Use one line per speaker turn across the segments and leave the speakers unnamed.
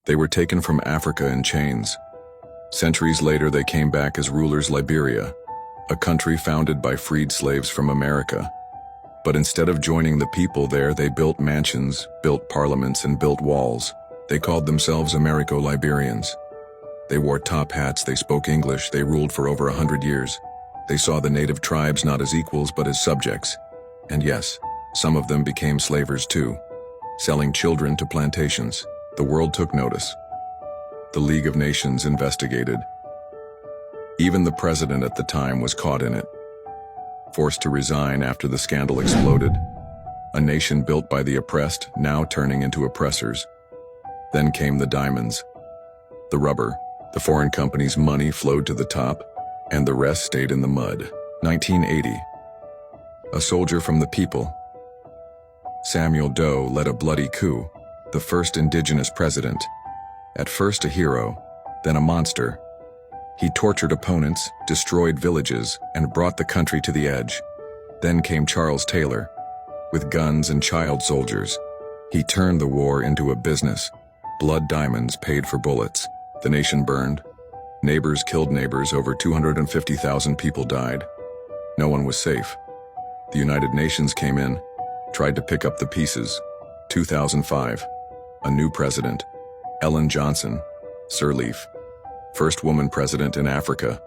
They were taken from Africa in chains. Centuries later, they came back as rulers Liberia, a country founded by freed slaves from America. But instead of joining the people there, they built mansions, built parliaments, and built walls. They called themselves Americo-Liberians. They wore top hats, they spoke English, they ruled for over 100 years. They saw the native tribes not as equals but as subjects. And yes, some of them became slavers too, selling children to plantations. The world took notice. The League of Nations investigated. Even the president at the time was caught in it, forced to resign after the scandal exploded. A nation built by the oppressed, now turning into oppressors. Then came the diamonds, the rubber. The foreign companies' money flowed to the top, and the rest stayed in the mud. 1980. A soldier from the people, Samuel Doe, led a bloody coup, the first indigenous president. At first a hero, then a monster. He tortured opponents, destroyed villages, and brought the country to the edge. Then came Charles Taylor, with guns and child soldiers. He turned the war into a business. Blood diamonds paid for bullets. The nation burned. Neighbors killed neighbors. Over 250,000 people died. No one was safe. The United Nations came in, tried to pick up the pieces. 2005. A new president, Ellen Johnson Sirleaf, first woman president in Africa.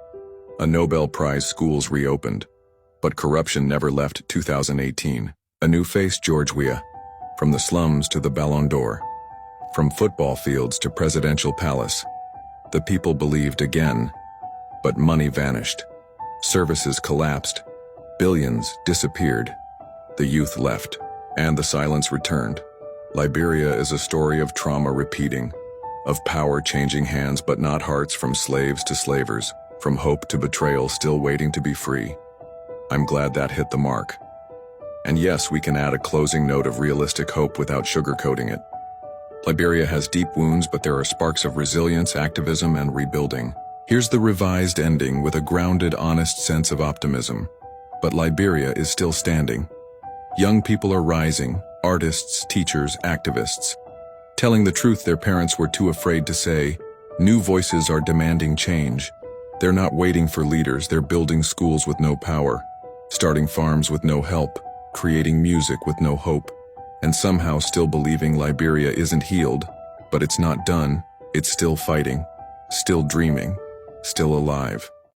A Nobel Prize. Schools reopened, but corruption never left. 2018. A new face, George Weah, from the slums to the Ballon d'Or, from football fields to presidential palace. The people believed again, but money vanished. Services collapsed. Billions disappeared. The youth left, and the silence returned. Liberia is a story of trauma repeating, of power changing hands but not hearts, from slaves to slavers, from hope to betrayal, still waiting to be free. I'm glad that hit the mark. And yes, we can add a closing note of realistic hope without sugarcoating it. Liberia has deep wounds, but there are sparks of resilience, activism, and rebuilding. Here's the revised ending with a grounded, honest sense of optimism. But Liberia is still standing. Young people are rising, artists, teachers, activists, telling the truth their parents were too afraid to say. New voices are demanding change. They're not waiting for leaders, they're building schools with no power, starting farms with no help, creating music with no hope, and somehow still believing Liberia isn't healed. But it's not done. It's still fighting, still dreaming, still alive.